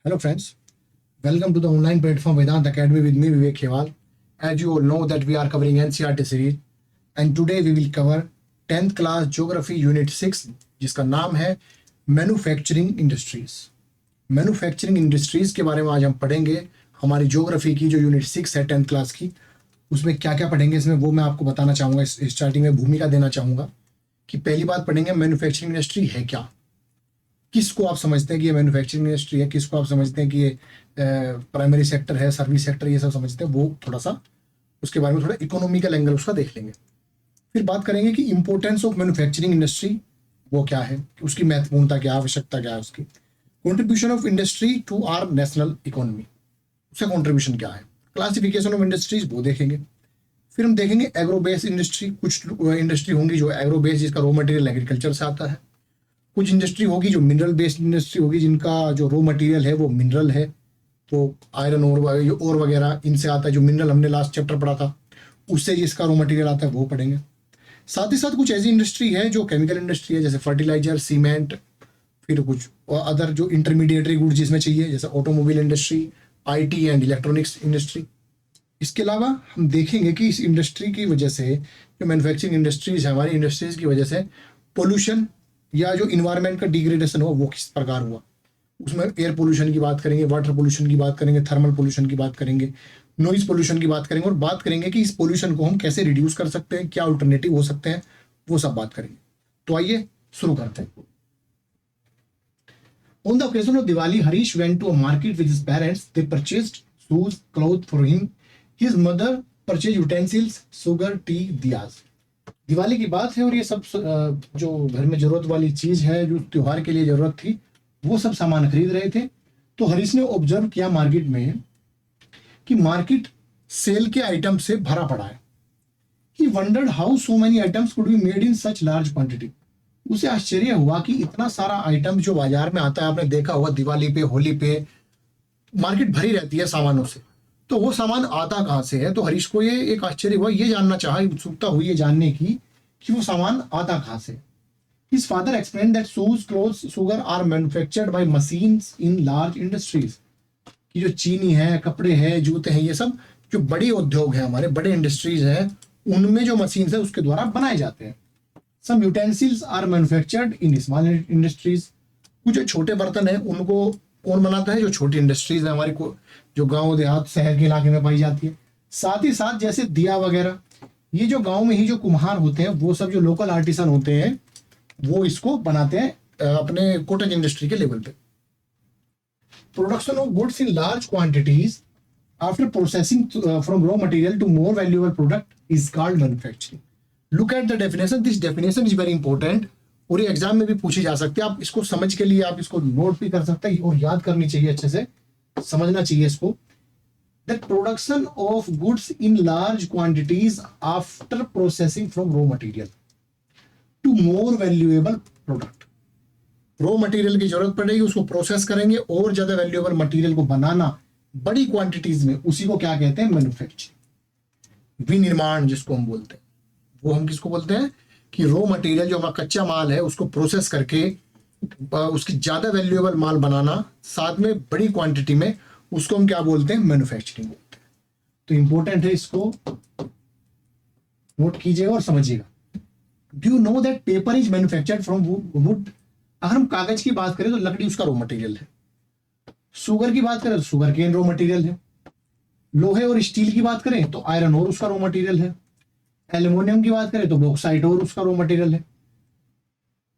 Hello friends, welcome to the online platform Vedant Academy with me Vivek Khewal. As you all know that we are covering NCERT series and today we will cover 10th class Geography Unit 6 जिसका नाम है manufacturing industries. Manufacturing industries के बारे में आज हम पढ़ेंगे। हमारी ज्योग्राफी की जो यूनिट 6 है 10th क्लास की, उसमें क्या क्या पढ़ेंगे इसमें वो मैं आपको बताना चाहूँगा। स्टार्टिंग में भूमिका देना चाहूँगा कि पहली बात पढ़ेंगे मैन्युफैक्चरिंग इंडस्ट्री है क्या, किसको आप समझते हैं कि ये मैन्युफैक्चरिंग इंडस्ट्री है, किसको आप समझते हैं कि ये प्राइमरी सेक्टर है, सर्विस सेक्टर, ये सब समझते हैं। वो थोड़ा सा उसके बारे में थोड़ा इकोनॉमिकल एंगल उसका देख लेंगे। फिर बात करेंगे कि इंपॉर्टेंस ऑफ मैन्युफैक्चरिंग इंडस्ट्री वो क्या है, उसकी महत्वपूर्णता क्या, आवश्यकता क्या है उसकी। Contribution of industry to our national economy, उसका कॉन्ट्रीब्यूशन क्या है। क्लासिफिकेशन ऑफ इंडस्ट्रीज वो देखेंगे। फिर हम देखेंगे एग्रो बेस्ड इंडस्ट्री, कुछ इंडस्ट्री होंगी जो एग्रो बेस्ड जिसका रॉ मटेरियल एग्रीकल्चर से आता है। कुछ इंडस्ट्री होगी जो मिनरल बेस्ड इंडस्ट्री होगी जिनका जो रॉ मटेरियल है वो मिनरल है, तो आयरन और वगैरह इनसे आता है। जो मिनरल हमने लास्ट चैप्टर पढ़ा था उससे जिसका रॉ मटेरियल आता है वो पढ़ेंगे। साथ ही साथ कुछ ऐसी इंडस्ट्री है जो केमिकल इंडस्ट्री है, जैसे फर्टिलाइजर, सीमेंट, फिर कुछ और अदर जो इंटरमीडिएटरी गुड्स जिसमें चाहिए, जैसे automobile industry, IT and electronics industry. इसके अलावा हम देखेंगे कि इस इंडस्ट्री की वजह से, जो मैन्युफैक्चरिंग इंडस्ट्रीज है हमारी इंडस्ट्रीज की वजह से पोल्यूशन या जो इन्वायरमेंट का डिग्रेडेशन हो वो किस प्रकार हुआ। उसमें एयर पोल्यूशन की बात करेंगे, वाटर पोल्यूशन की बात करेंगे, थर्मल पोल्यूशन की बात करेंगे, नॉइज पोल्यूशन की बात करेंगे और बात करेंगे कि इस पोल्यूशन को हम कैसे रिड्यूस कर सकते हैं, क्या अल्टरनेटिव हो सकते हैं, वो सब बात करेंगे। तो आइए शुरू करते हैं। On the occasion of Diwali, Harish went to a market with his parents. They purchased shoes, clothes for him. His mother purchased utensils, sugar, tea, diyas. Diwali की बात है और ये सब जो घर में जरूरत वाली चीज है, जो त्योहार के लिए जरूरत थी, वो सब सामान खरीद रहे थे। तो हरीश ने ऑब्जर्व किया मार्केट में कि मार्केट सेल के आइटम से भरा पड़ा है। He wondered how so many items could be made in such large quantity. उसे आश्चर्य हुआ कि इतना सारा आइटम जो बाजार में आता है, आपने देखा होगा दिवाली पे, होली पे मार्केट भरी रहती है सामानों से, तो वो सामान आता कहाँ से है। तो हरीश को ये एक आश्चर्य हुआ, ये जानना चाहा, उत्सुकता हुई ये जानने की कि वो सामान आता कहाँ से। His father explained that shoes, clothes, sugar are manufactured by machines in large industries. कि जो चीनी है, कपड़े हैं, जूते हैं, ये सब जो बड़ी उद्योग है, हमारे बड़े इंडस्ट्रीज हैं, उनमें जो मशीन है उसके द्वारा बनाए जाते हैं। Some utensils are manufactured in small industries. कुछ जो छोटे बर्तन हैं उनको कौन बनाता है, जो छोटी इंडस्ट्रीज है हमारी को, जो गांव देहात शहर के इलाके में पाई जाती है। साथ ही साथ जैसे दिया वगैरह, ये जो गांव में ही जो कुम्हार होते हैं, वो सब जो लोकल आर्टिसन होते हैं वो इसको बनाते हैं अपने कॉटेज इंडस्ट्री के लेवल पे। Production of goods in large quantities after processing from raw material to more valuable product is called manufacturing. Look at the definition, this definition is very important और ये एग्जाम में भी पूछी जा सकती है। आप इसको समझ के लिए आप इसको नोट भी कर सकते हैं और याद करनी चाहिए, अच्छे से समझना चाहिए इसको। That production of goods in large quantities after processing from raw material to more valuable product. Raw material की जरूरत पड़ेगी, उसको प्रोसेस करेंगे और ज्यादा वैल्यूएबल मटेरियल को बनाना बड़ी क्वांटिटीज में, उसी को क्या कहते हैं, मैन्युफैक्चरिंग, विनिर्माण जिसको हम बोलते हैं। वो हम किसको बोलते हैं कि रॉ मटेरियल जो हमारा कच्चा माल है उसको प्रोसेस करके उसकी ज्यादा वैल्यूएबल माल बनाना, साथ में बड़ी क्वांटिटी में, उसको हम क्या बोलते हैं, मैन्युफैक्चरिंग बोलते हैं। तो इंपॉर्टेंट है, इसको नोट कीजिएगा और समझिएगा। Do you know that paper is manufactured from would. अगर हम कागज की बात करें तो लकड़ी उसका रॉ मटेरियल है। शुगर की बात करें तो शुगर केन रॉ मटेरियल है। लोहे और स्टील की बात करें तो आयरन और उसका रॉ मटेरियल है। एल्युमिनियम की बात करें तो बॉक्साइट और उसका रॉ मटेरियल है।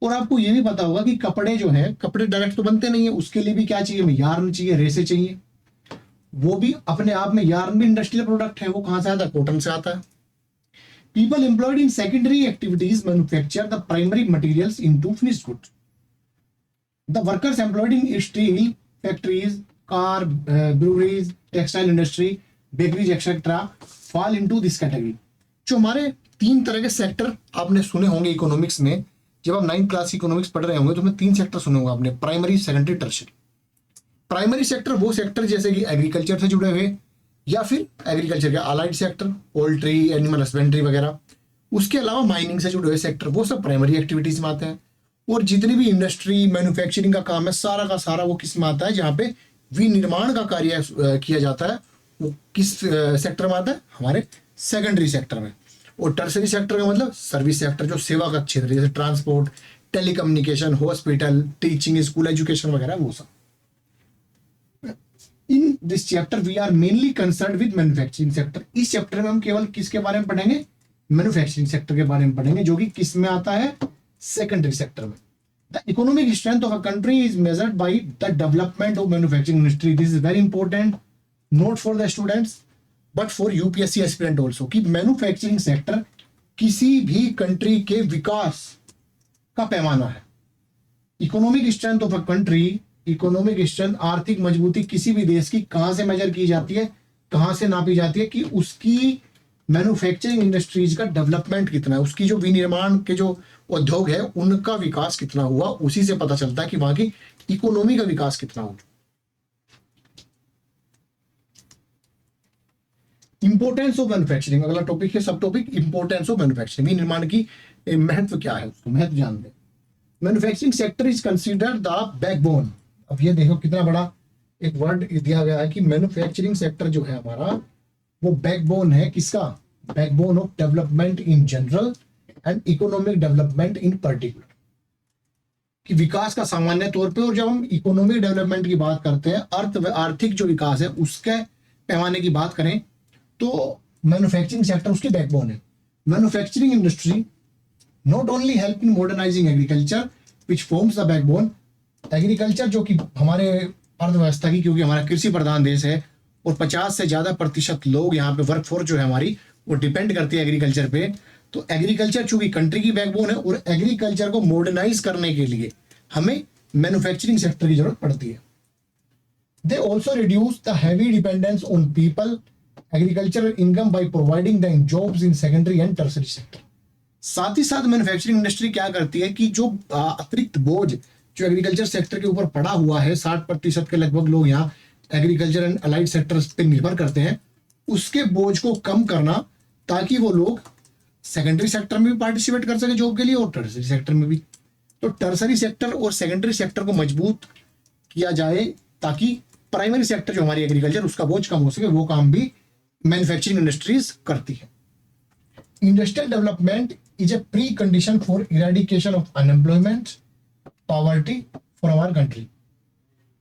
और आपको ये भी पता होगा कि कपड़े जो है, कपड़े डायरेक्ट तो बनते नहीं है, उसके लिए भी क्या चाहिए, हमें यार्न चाहिए, रेसे चाहिए। वो भी अपने आप में, यार्न भी इंडस्ट्रियल प्रोडक्ट है। वो कहां से आता है, कॉटन से आता है। People employed in secondary activities manufacture the primary materials into finished goods. The workers employed in steel factories, car, breweries, textile industry, bakeries etcetera fall into this category. जो हमारे 3 तरह के सेक्टर आपने सुने होंगे इकोनॉमिक्स में, जब आप 9th क्लास इकोनॉमिक्स पढ़ रहे होंगे तो मैं 3 सेक्टर सुने होंगे आपने, primary, secondary, tertiary. Primary sector वो सेक्टर जैसे कि एग्रीकल्चर से जुड़े हुए या फिर एग्रीकल्चर के allied sector, poultry, animal husbandry वगैरह। उसके अलावा माइनिंग से जुड़े हुए सेक्टर, वो सब प्राइमरी एक्टिविटीज में आते हैं। और जितनी भी इंडस्ट्री, मैन्युफैक्चरिंग का काम है, सारा का सारा वो किस में आता है, जहाँ पे विनिर्माण का कार्य किया जाता है वो किस सेक्टर में आता है? हमारे सेकेंडरी सेक्टर में। और टर्सरी सेक्टर का मतलब सर्विस सेक्टर, जो सेवा का क्षेत्र, जैसे transport, telecommunication, hospital, teaching, school education वगैरह, वो सब। In this chapter we are mainly concern with manufacturing sector. इस चैप्टर में हम केवल किसके बारे में पढ़ेंगे? मैन्युफैक्चरिंग सेक्टर के बारे में पढ़ेंगे, जो कि किस में आता है? सेकेंडरी सेक्टर में। The economic strength of a country is measured by the development of manufacturing industry. This is very important note for the students but for UPSC aspirant also, कि मैन्युफैक्चरिंग सेक्टर किसी भी country के विकास का पैमाना है। Economic strength of a country, economic strength, आर्थिक मजबूती किसी भी देश की कहां से मेजर की जाती है, कहां से नापी जाती है? कि उसकी मैन्युफैक्चरिंग इंडस्ट्रीज का डेवलपमेंट कितना है, उसकी जो विनिर्माण के जो उद्योग है उनका विकास कितना हुआ, उसी से पता चलता है कि वहां की इकोनॉमी का विकास कितना हुआ। इंपोर्टेंस ऑफ मैन्युफैक्चरिंग, अगला टॉपिक है, सब टॉपिक इंपोर्टेंस ऑफ मैन्युफैक्चरिंग, विनिर्माण की महत्व क्या है, उसको महत्व जान दे। Manufacturing sector is considered the backbone. अब ये देखो कितना बड़ा एक वर्ड दिया गया है कि मैन्युफैक्चरिंग सेक्टर जो है हमारा, वो बैकबोन है। किसका? Backbone of development in general and economic development in particular, कि विकास का सामान्य तौर पे। और जब हम इकोनॉमिक डेवलपमेंट की बात करते हैं, आर्थिक जो विकास है उसके पैमाने की बात करें, तो मैन्युफैक्चरिंग सेक्टर उसकी बैकबोन है। Manufacturing industry not only help in modernising agriculture which forms the backbone. Agriculture जो कि हमारे अर्थव्यवस्था की, क्योंकि हमारा कृषि प्रधान देश है और 50 से ज्यादा प्रतिशत लोग यहाँ पे वर्कफोर्स जो है हमारी वो डिपेंड करती है एग्रीकल्चर पे। तो एग्रीकल्चर चूंकि कंट्री की बैकबोन है और एग्रीकल्चर को मॉडर्नाइज करने के लिए हमें मैन्युफैक्चरिंग सेक्टर की जरूरत पड़ती है। They also reduce the heavy dependence on people agricultural income by providing the jobs in secondary and tertiary sector. साथ ही साथ मैन्युफैक्चरिंग इंडस्ट्री क्या करती है कि जो अतिरिक्त बोझ जो एग्रीकल्चर सेक्टर के ऊपर पड़ा हुआ है, 60% के लगभग लोग यहाँ एग्रीकल्चर एंड अलाइड सेक्टर्स पे निर्भर करते हैं, उसके बोझ को कम करना, ताकि वो लोग सेकेंडरी सेक्टर में भी पार्टिसिपेट कर सके जॉब के लिए और टर्सरी सेक्टर में भी। तो टर्सरी सेक्टर और सेकेंडरी सेक्टर को मजबूत किया जाए ताकि प्राइमरी सेक्टर जो हमारी एग्रीकल्चर, उसका बोझ कम हो सके। वो काम भी मैन्युफैक्चरिंग इंडस्ट्रीज करती है। Industrial development is a precondition for eradication of unemployment, poverty for our country.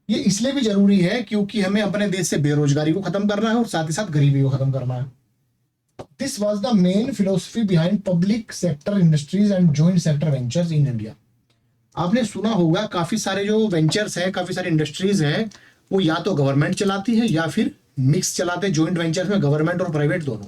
ये इसलिए भी जरूरी है क्योंकि हमें अपने देश से बेरोजगारी को खत्म करना है और साथ ही साथ गरीबी को खत्म करना है। This was the main philosophy behind public sector industries and joint sector ventures in India. आपने सुना होगा काफी सारे जो वेंचर्स हैं, काफी सारी इंडस्ट्रीज हैं, वो या तो गवर्नमेंट चलाती है या फिर मिक्स चलाते हैं, जॉइंट वेंचर्स में गवर्नमेंट और प्राइवेट दोनों।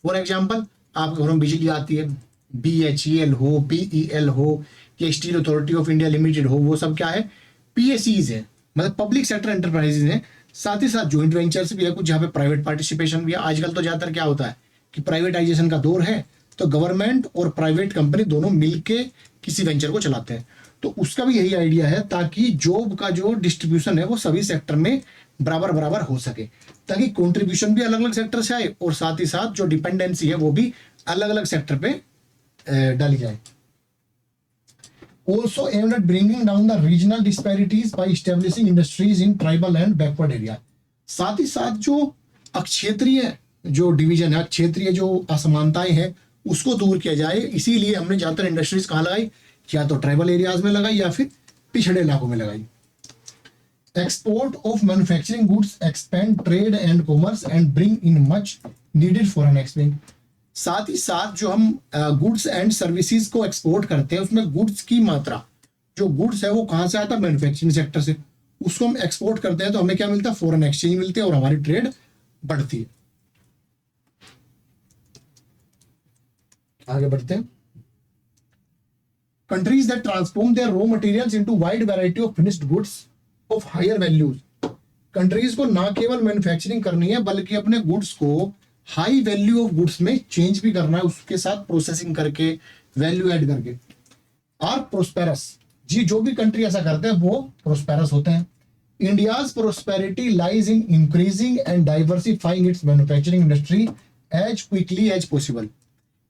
फॉर एग्जाम्पल, आपके घरों में बिजली आती है, BHEL हो, BEL हो या steel authority of India limited हो, वो सब क्या है? PSEs है, मतलब पब्लिक सेक्टर एंटरप्राइजेज हैं। साथ ही साथ जॉइंट वेंचर्स भी है कुछ, जहाँ पे प्राइवेट पार्टिसिपेशन भी है। आजकल तो ज्यादातर क्या होता है कि प्राइवेटाइजेशन का दौर है, तो गवर्नमेंट और प्राइवेट कंपनी दोनों मिलके किसी वेंचर को चलाते हैं। तो उसका भी यही आइडिया है ताकि जॉब का जो डिस्ट्रीब्यूशन है वो सभी सेक्टर में बराबर बराबर हो सके, ताकि कंट्रीब्यूशन भी अलग अलग सेक्टर से आए और साथ ही साथ जो डिपेंडेंसी है वो भी अलग अलग सेक्टर पे डाली जाए। Also aimed at bringing down the regional disparities by establishing industries in tribal and backward area। साथ ही साथ जो क्षेत्रीय जो डिवीजन है, क्षेत्रीय जो असमानताएं हैं, उसको दूर किया जाए। इसीलिए हमने ज्यादातर इंडस्ट्रीज कहाँ लगाई? या तो ट्राइबल एरियाज में लगाई या फिर पिछड़े इलाकों में लगाई। Export of manufacturing goods expand trade and commerce and bring in much needed foreign exchange. साथ ही साथ जो हम गुड्स एंड सर्विसेज को एक्सपोर्ट करते हैं, उसमें गुड्स की मात्रा, जो गुड्स है वो कहां से आता है? मैन्युफैक्चरिंग सेक्टर से। उसको हम एक्सपोर्ट करते हैं तो हमें क्या मिलता है? फॉरेन एक्सचेंज मिलते हैं और हमारी ट्रेड बढ़ती है। आगे बढ़ते हैं। Countries that transform their raw materials into wide variety of finished goods of higher values. Countries को ना केवल मैन्युफैक्चरिंग करनी है बल्कि अपने गुड्स को हाई वैल्यू ऑफ गुड्स में चेंज भी करना है, उसके साथ प्रोसेसिंग करके, वैल्यू ऐड करके। आर प्रोस्पेरस, जी जो भी कंट्री ऐसा करते हैं वो प्रोस्पेरस होते हैं। India's prosperity lies in increasing and diversifying its manufacturing industry as quickly as possible.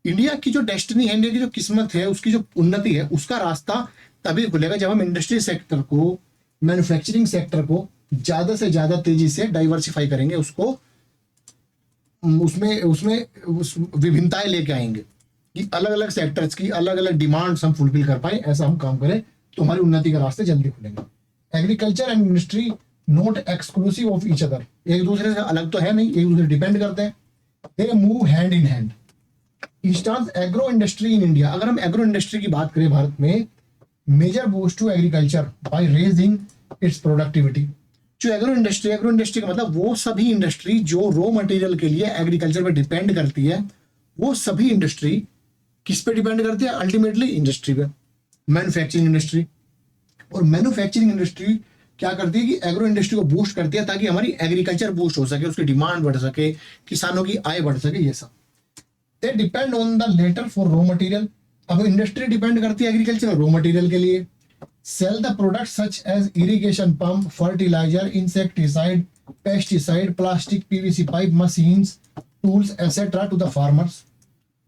India की जो डेस्टिनी है, इंडिया की जो किस्मत है, उसकी जो उन्नति है, उसका रास्ता तभी खुलेगा जब हम इंडस्ट्री सेक्टर को, मैन्युफैक्चरिंग सेक्टर को ज्यादा से ज्यादा तेजी से डाइवर्सिफाई करेंगे उसको, उसमें उस विभिन्नताएं लेके आएंगे कि अलग अलग सेक्टर्स की अलग अलग डिमांड्स हम फुलफिल कर पाए, ऐसा हम काम करें तो हमारी उन्नति के रास्ते जल्दी खुलेंगे। Agriculture and industry not exclusive of each other, एक दूसरे से अलग तो है नहीं, एक दूसरे डिपेंड करते हैं। They move hand in hand. Instance agro industry in India, अगर हम एग्रो इंडस्ट्री की बात करें भारत में, major boost to agriculture by raising its productivity. जो एग्रो इंडस्ट्री का मतलब वो सभी इंडस्ट्री जो रॉ मटेरियल के लिए एग्रीकल्चर पे डिपेंड करती है, वो सभी इंडस्ट्री किस पे डिपेंड करती है? अल्टीमेटली इंडस्ट्री पे, मैन्युफैक्चरिंग इंडस्ट्री। और मैन्युफैक्चरिंग इंडस्ट्री क्या करती है कि एग्रो इंडस्ट्री को बूस्ट करती है ताकि हमारी एग्रीकल्चर बूस्ट हो सके, उसकी डिमांड बढ़ सके, किसानों की आय बढ़ सके, ये सब। They depend on the latter for raw material. अब इंडस्ट्री डिपेंड करती है एग्रीकल्चर में रॉ मटेरियल के लिए। Sell the product such as irrigation pump, fertiliser, insecticide, pesticide, plastic, PVC pipe, machines, tools etcetera to the farmers.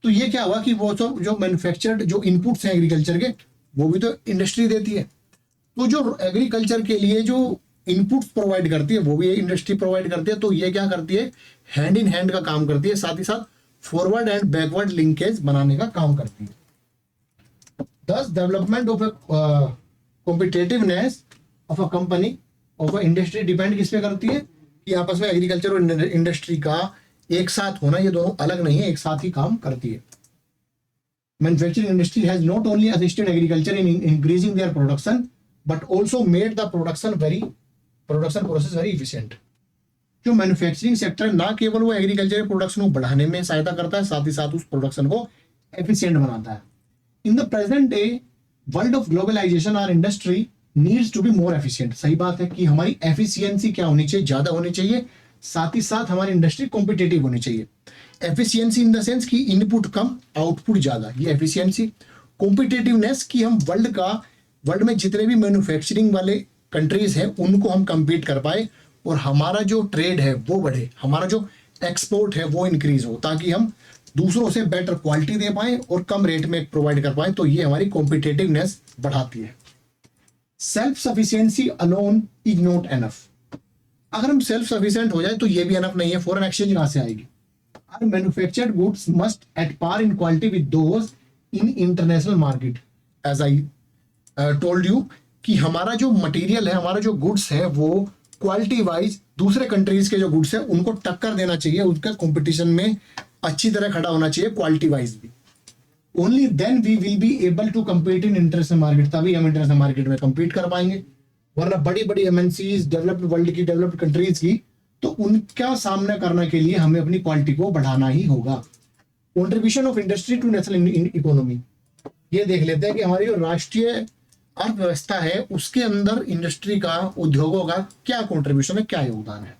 तो ये क्या हुआ कि वो जो मैन्युफैक्चर्ड जो इनपुट्स हैं एग्रीकल्चर के, वो भी तो इंडस्ट्री देती है। तो जो एग्रीकल्चर के लिए जो इनपुट्स प्रोवाइड करती है वो भी इंडस्ट्री प्रोवाइड करती है। तो ये क्या करती है? हैंड इन हैंड का काम करती है, साथ ही साथ फॉरवर्ड एंड बैकवर्ड लिंकेज बनाने का काम करती है। दस development of competitiveness of a company of a industry depend किस पे करती है कि आपस में एग्रीकल्चर और इंडस्ट्री का एक साथ होना, ये दोनों अलग नहीं है, एक साथ ही काम करती है। Manufacturing industry has not only assisted agriculture in increasing their production but also made the production process very efficient. जो मैन्युफैक्चरिंग सेक्टर ना केवल वो एग्रीकल्चर प्रोडक्शन को बढ़ाने में सहायता करता है, साथ ही साथ उस प्रोडक्शन को एफिशिएंट बनाता है। In the present day world of globalisation our industry needs to be more efficient. सही बात है कि हमारी एफिशिएंसी क्या होनी चाहिए? ज्यादा होनी चाहिए, साथ ही साथ हमारी इंडस्ट्री कॉम्पिटिटिव होनी चाहिए। एफिशिएंसी इन द सेंस कि इनपुट कम आउटपुट ज्यादा, ये एफिशिएंसी। कॉम्पिटिटिवनेस कि हम वर्ल्ड में जितने भी मैन्युफैक्चरिंग वाले कंट्रीज हैं उनको हम compete कर पाए और हमारा जो ट्रेड है वो बढ़े, हमारा जो एक्सपोर्ट है वो इंक्रीज हो, ताकि हम दूसरों से बेटर क्वालिटी दे पाए और कम रेट में प्रोवाइड कर पाए। तो ये हमारी कॉम्पिटिटिवनेस बढ़ाती है। Self sufficiency alone is not enough. अगर हम सेल्फ सफिशिएंट हो जाए तो ये भी एनफ नहीं है। फॉरेन एक्सचेंज कहां से आएगी? Our manufactured goods must at par in quality with those in international market. As I told you कि हमारा जो मटेरियल है, हमारा जो गुड्स है, वो क्वालिटी वाइज दूसरे कंट्रीज के जो गुड्स है उनको टक्कर देना चाहिए, उनका कंपटीशन में अच्छी तरह खड़ा होना चाहिए क्वालिटी वाइज भी। Only then we will be able to compete in international market, तभी हम इंटरनेशनल मार्केट में कम्पीट कर पाएंगे। वरना बड़ी बड़ी एमएनसीज, डेवलप्ड वर्ल्ड की, डेवलप्ड कंट्रीज की, तो उनका सामना करने के लिए हमें अपनी क्वालिटी को बढ़ाना ही होगा। Contribution of industry to national economy, ये देख लेते हैं कि हमारी जो राष्ट्रीय अर्थव्यवस्था है उसके अंदर इंडस्ट्री का, उद्योगों का क्या कॉन्ट्रीब्यूशन है, क्या योगदान है।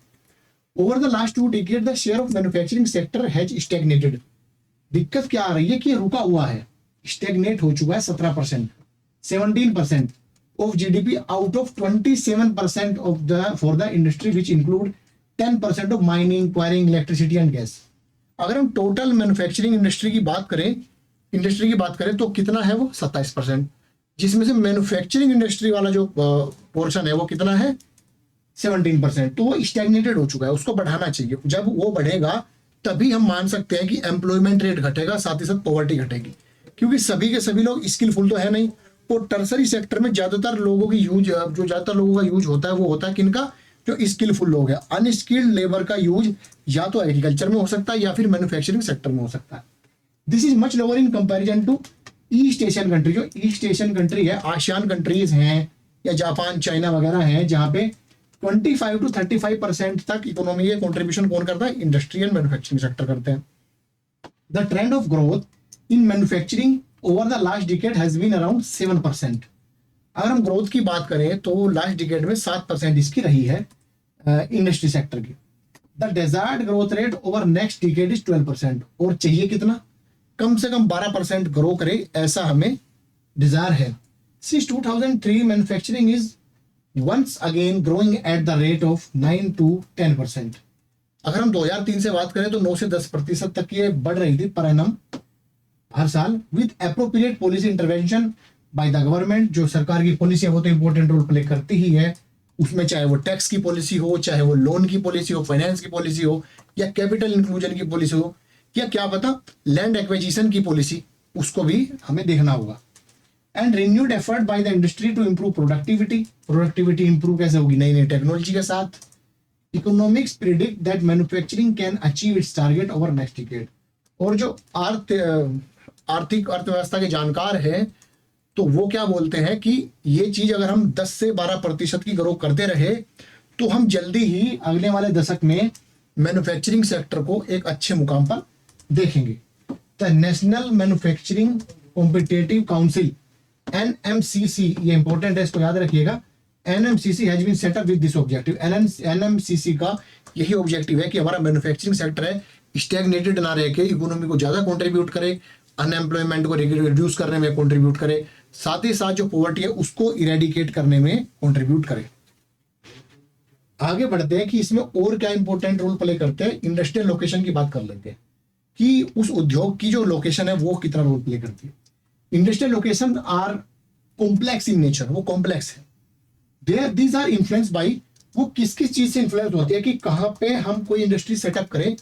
Over the last 2 decades the share of manufacturing sector has stagnated. दिक्कत क्या आ रही है कि रुका हुआ है, स्टैग्नेट हो चुका है। 17%, 17% of GDP out of 27% of the for the industry which include 10% of mining, enquiring, electricity and gas. अगर हम टोटल मैन्युफैक्चरिंग इंडस्ट्री की बात करें तो कितना है वो? 27%, जिसमें से मैन्युफैक्चरिंग इंडस्ट्री वाला जो पोर्शन है वो कितना है? 17%। तो वो स्टैग्नेटेड हो चुका है, उसको बढ़ाना चाहिए। जब वो बढ़ेगा तभी हम मान सकते हैं कि एम्प्लॉयमेंट रेट घटेगा, साथ ही साथ पॉवर्टी घटेगी, क्योंकि सभी के सभी लोग स्किलफुल तो है नहीं। और टर्सरी सेक्टर में ज्यादातर लोगों की यूज, जो ज्यादातर लोगों का यूज होता है वो होता है किनका? जो स्किलफुल लोग हैं। अनस्किल्ड लेबर का यूज या तो एग्रीकल्चर में हो सकता है या फिर मैन्युफैक्चरिंग सेक्टर में हो सकता है। This is much lower in comparison to East Asian country. जो ईस्ट एशियन कंट्री है, आसियान कंट्रीज हैं या जापान, चाइना वगैरह हैं, जहां पे 25 to 35% तक इकोनॉमी के कंट्रीब्यूशन कौन करता है? इंडस्ट्री एंड मैन्युफैक्चरिंग सेक्टर करते हैं। The trend of growth in manufacturing over the last decade has been around 7%। अगर हम ग्रोथ की बात करें तो लास्ट डिकेड में 7% इसकी रही है इंडस्ट्री सेक्टर की। The desired growth rate over next decade is 12%। और चाहिए कितना? कम से कम 12% ग्रो करे, ऐसा हमें डिजायर है। Since 2003 manufacturing is once again growing at the rate of 9 to 10%। अगर हम 2003 से बात करें तो 9 से 10% तक ये बढ़ रही थी पर एनम हर साल, with appropriate policy intervention by the government. जो सरकार की पॉलिसी है वो तो इंपॉर्टेंट रोल प्ले करती ही है। उसमें चाहे वो टैक्स की पॉलिसी हो, चाहे वो लोन की पॉलिसी हो, फाइनेंस की पॉलिसी हो, या कैपिटल इंक्लूजन की पॉलिसी हो, या क्या पता लैंड एक्विजिशन की पॉलिसी, उसको भी हमें देखना होगा। And renewed effort by the industry to improve productivity improve कैसे होगी, नई नई टेक्नोलॉजी के साथ। Economics predict that manufacturing can achieve its target over next decade. और जो आर्थिक अर्थव्यवस्था के जानकार हैं तो वो क्या बोलते हैं कि ये चीज अगर हम 10 से 12% की ग्रो करते रहे तो हम जल्दी ही अगले वाले दशक में मैन्युफैक्चरिंग सेक्टर को एक अच्छे मुकाम पर देखेंगे। The national manufacturing competitive council NMCC, ये इंपॉर्टेंट है, इसको याद रखिएगा। NMCC has been set up with this objective. NMCC का यही ऑब्जेक्टिव है कि हमारा मैन्युफैक्चरिंग सेक्टर है स्टैग्नेटेड ना रह के इकोनॉमी को ज्यादा कंट्रीब्यूट करे, अनएम्प्लॉयमेंट को रिड्यूस करने में कंट्रीब्यूट करे, साथ ही साथ जो पॉवर्टी है उसको इरेडिकेट करने में कंट्रीब्यूट करे। आगे बढ़ते हैं कि इसमें और क्या इंपॉर्टेंट रोल प्ले करते हैं। इंडस्ट्रियल लोकेशन की बात कर लेते हैं कि उस उद्योग की जो लोकेशन है वो कितना रोल प्ले करती है। Industrial location are complex in nature, वो कॉम्प्लेक्स है। दीज आर इन्फ्लुएंस बाई, वो किस किस चीज से इन्फ्लुएंस होती है कि कहां पे हम कोई इंडस्ट्री सेटअप करें,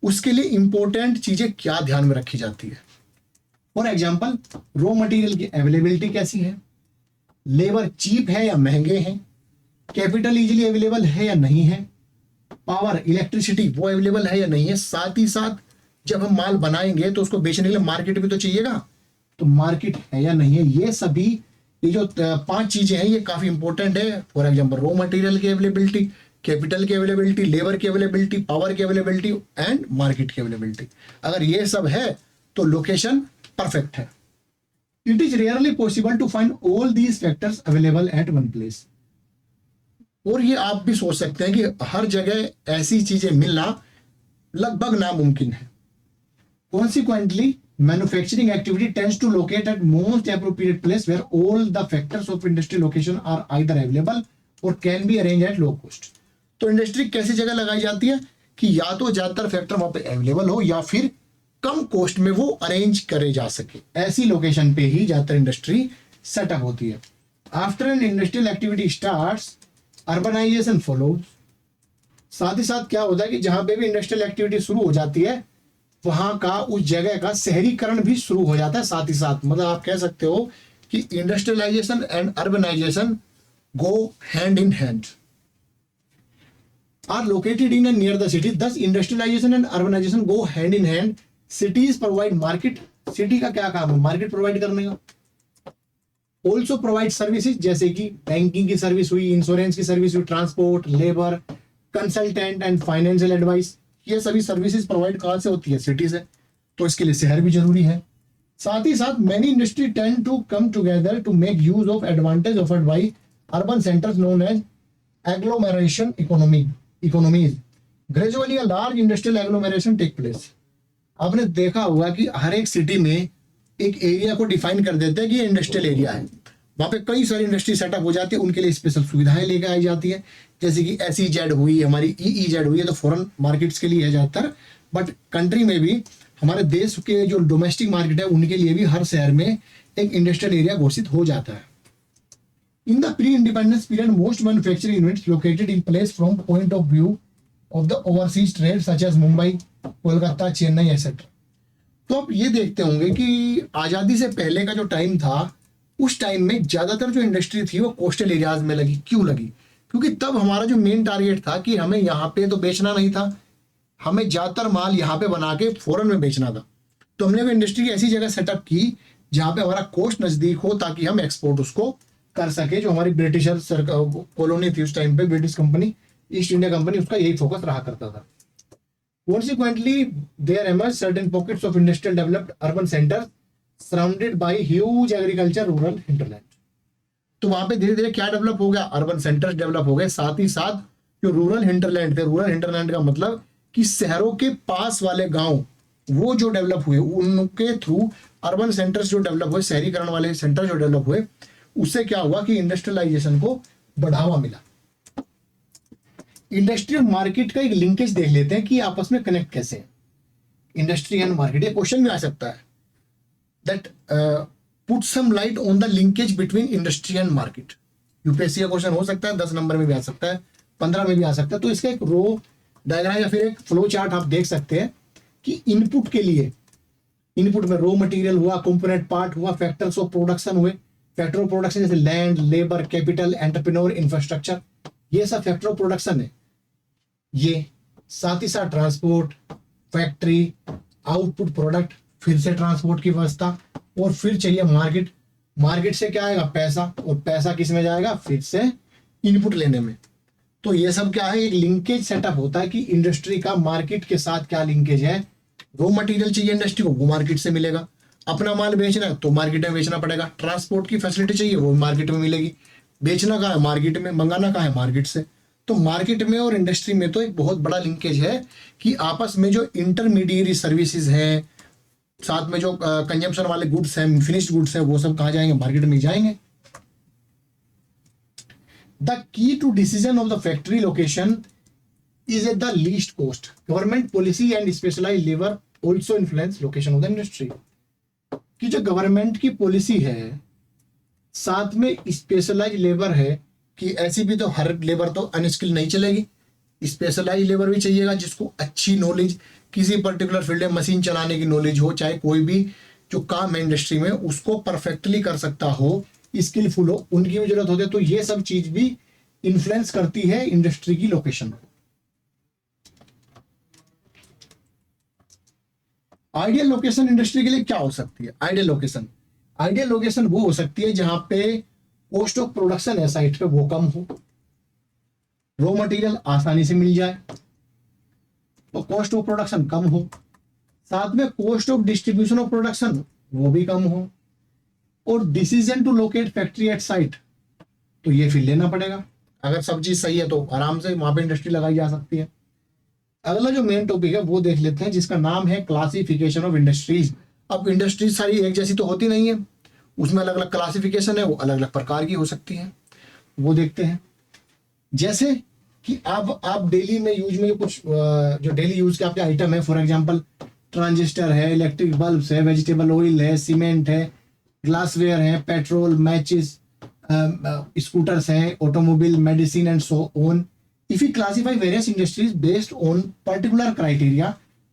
उसके लिए इंपॉर्टेंट चीजें क्या ध्यान में रखी जाती है। फॉर एग्जाम्पल, रॉ मटेरियल की अवेलेबिलिटी कैसी है, लेबर चीप है या महंगे हैं, कैपिटल इजीली अवेलेबल है या नहीं है, पावर इलेक्ट्रिसिटी वो अवेलेबल है या नहीं है, साथ ही साथ जब हम माल बनाएंगे तो उसको बेचने के लिए मार्केट भी तो चाहिएगा, तो मार्केट है या नहीं है। ये सभी ये जो 5 चीजें हैं ये काफी इंपॉर्टेंट है। फॉर एग्जाम्पल, रॉ मटेरियल की अवेलेबिलिटी, कैपिटल की अवेलेबिलिटी, लेबर की अवेलेबिलिटी, पावर की अवेलेबिलिटी एंड मार्केट की अवेलेबिलिटी। अगर ये सब है तो लोकेशन परफेक्ट है। It is rarely possible to find all these factors available at one place. और ये आप भी सोच सकते हैं कि हर जगह ऐसी चीजें मिलना लगभग नामुमकिन है। Consequently, manufacturing activity tends to locate at most appropriate place where all the factors of industry location are either available or can be arranged at low cost. तो इंडस्ट्री कैसी जगह लगाई जाती है कि या तो ज्यादातर फैक्टर वहां पे अवेलेबल हो या फिर कम कॉस्ट में वो अरेंज करे जा सके, ऐसी लोकेशन पे ही ज्यादातर इंडस्ट्री सेटअप होती है। After an industrial activity starts, urbanisation follows. साथ ही साथ क्या होता है कि जहां पे भी इंडस्ट्रियल एक्टिविटी शुरू हो जाती है वहां का उस जगह का शहरीकरण भी शुरू हो जाता है साथ ही साथ। मतलब आप कह सकते हो कि industrialisation and urbanisation go hand in hand, are located in and near the city. Thus industrialisation and urbanisation go hand in hand. Cities provide market, city का क्या काम है, मार्केट प्रोवाइड करने का। ऑल्सो प्रोवाइड सर्विसेज, जैसे कि banking की service हुई, इंश्योरेंस की सर्विस हुई, transport, labour, consultant and financial advice. ये सभी सर्विसेज प्रोवाइड कहां से होती है, सिटी से, तो इसके लिए शहर भी जरूरी है। साथ ही साथ many industry tend to come together to make use of advantage offered by urban centres known as agglomeration economies. Gradually a large industrial agglomeration take place. आपने देखा होगा कि हर एक सिटी में एक एरिया को डिफाइन कर देते हैं कि ये इंडस्ट्रियल एरिया है, वहां पे कई सारी इंडस्ट्री सेटअप हो जाती है, उनके लिए स्पेशल सुविधाएं लेकर आई जाती है, जैसे कि SEZ हुई, हमारी EEZ हुई है, तो फॉरेन मार्केट्स के लिए है ज्यादातर, बट कंट्री में भी हमारे देश के जो डोमेस्टिक मार्केट है उनके लिए भी हर शहर में एक इंडस्ट्रियल एरिया घोषित हो जाता है। In the pre independence period most manufacturing units located in place from point of view of the overseas trade such as Mumbai, Kolkata, Chennai etcetera. तो आप ये देखते होंगे कि आजादी से पहले का जो टाइम था उस टाइम में ज्यादातर जो इंडस्ट्री थी वो कोस्टल एरियाज में लगी। क्यों लगी? क्योंकि तब हमारा जो मेन टारगेट था कि हमें यहाँ पे तो बेचना नहीं था, हमें ज्यादातर माल यहाँ पे बना के फॉरेन में बेचना था। तो हमने वो इंडस्ट्री ऐसी जगह सेटअप की जहाँ पे हमारा कोस्ट नजदीक हो ताकि हम एक्सपोर्ट उसको कर सके। जो हमारी ब्रिटिशर कॉलोनी थी उस टाइम पे, British company, east India company, उसका यही फोकस रहा करता था। Consequently, there emerged certain pockets of industrial developed urban centers surrounded by huge agriculture rural hinterland. तो वहां पे धीरे धीरे क्या डेवलप हो गया, अर्बन सेंटर्स डेवलप हो गए, साथ ही साथ जो रूरल हिंटरलैंड थे, रूरल हिंटरलैंड का मतलब कि शहरों के पास वाले गांव वो जो डेवलप हुए उनके थ्रू अर्बन सेंटर्स जो डेवलप हुए, शहरीकरण वाले सेंटर जो डेवलप हुए, उससे क्या हुआ कि इंडस्ट्रियलाइजेशन को बढ़ावा मिला। इंडस्ट्रियल मार्केट का एक लिंकेज देख लेते हैं कि आपस में कनेक्ट कैसे है इंडस्ट्री एंड मार्केट। ये क्वेश्चन भी आ सकता है that put some light on the linkage between industry and market. UPSC का क्वेश्चन हो सकता है, 10 नंबर में भी आ सकता है, 15 में भी आ सकता है। तो इसका एक रो डायग्राम या फिर एक फ्लो चार्ट आप देख सकते हैं कि इनपुट के लिए, इनपुट में रॉ मटेरियल हुआ, कंपोनेंट पार्ट हुआ, फैक्टर्स ऑफ प्रोडक्शन हुए। फैक्टर ऑफ प्रोडक्शन जैसे land, labour, capital, entrepreneur, infrastructure, ये सब फैक्टर ऑफ प्रोडक्शन है। ये साथ ही साथ ट्रांसपोर्ट, फैक्ट्री, आउटपुट प्रोडक्ट, फिर से ट्रांसपोर्ट की व्यवस्था, और फिर चाहिए मार्केट। मार्केट से क्या आएगा? पैसा, और पैसा किस में जाएगा? फिर से इनपुट लेने में। तो ये सब क्या है? एक लिंकेज सेटअप होता है कि इंडस्ट्री का मार्केट के साथ क्या लिंकेज है। रॉ मटेरियल चाहिए इंडस्ट्री को, वो मार्केट से मिलेगा। अपना माल बेचना है तो मार्केट में बेचना पड़ेगा। ट्रांसपोर्ट की फैसिलिटी चाहिए, वो मार्केट में मिलेगी। बेचना कहाँ है? मार्केट में। मंगाना कहाँ है? मार्केट से। तो मार्केट में और इंडस्ट्री में तो एक बहुत बड़ा लिंकेज है कि आपस में जो इंटरमीडिएट सर्विसेज हैं, साथ में जो कंजम्पशन वाले गुड्स हैं, फिनिश्ड गुड्स हैं, वो सब कहाँ जाएंगे? मार्केट में जाएंगे। The key to decision of the factory location is at the least cost. Government policy and specialized labor also influence location of the industry. कि जो गवर्नमेंट की पॉलिसी है, साथ में स्पेशलाइज लेबर है, कि ऐसी भी तो हर लेबर तो अनस्किल नहीं चलेगी, स्पेशलाइज लेबर भी चाहिएगा जिसको अच्छी नॉलेज, किसी पर्टिकुलर फील्ड में मशीन चलाने की नॉलेज हो, चाहे कोई भी जो काम है इंडस्ट्री में उसको परफेक्टली कर सकता हो, स्किलफुल हो, उनकी भी जरूरत होती है। तो ये सब चीज भी इन्फ्लुएंस करती है इंडस्ट्री की लोकेशन को। आइडियल लोकेशन इंडस्ट्री के लिए क्या हो सकती है? आइडियल लोकेशन वो हो सकती है जहां पे कॉस्ट ऑफ प्रोडक्शन है साइट पे वो कम हो, रॉ मटेरियल आसानी से मिल जाए तो कॉस्ट ऑफ प्रोडक्शन कम हो, साथ में cost of distribution of production वो भी कम हो, और decision to locate factory at site, तो ये फिर लेना पड़ेगा। अगर सब चीज सही है तो आराम से वहां पे इंडस्ट्री लगाई जा सकती है। अगला जो मेन टॉपिक है वो देख लेते हैं, जिसका नाम है क्लासिफिकेशन ऑफ इंडस्ट्रीज। अब इंडस्ट्रीज सारी एक जैसी तो होती नहीं है, उसमें अलग अलग क्लासिफिकेशन है, वो अलग अलग प्रकार की हो सकती है, वो देखते हैं। जैसे कि आप डेली में यूज में कुछ जो डेली यूज के आपके आइटम है, फॉर एग्जांपल ट्रांजिस्टर है, इलेक्ट्रिक बल्ब्स है, वेजिटेबल ऑयल है, सीमेंट है, ग्लासवेयर है, पेट्रोल, मैचेस, स्कूटर्स हैं, automobile, medicine and so on. If we classify various industries based on particular criteria,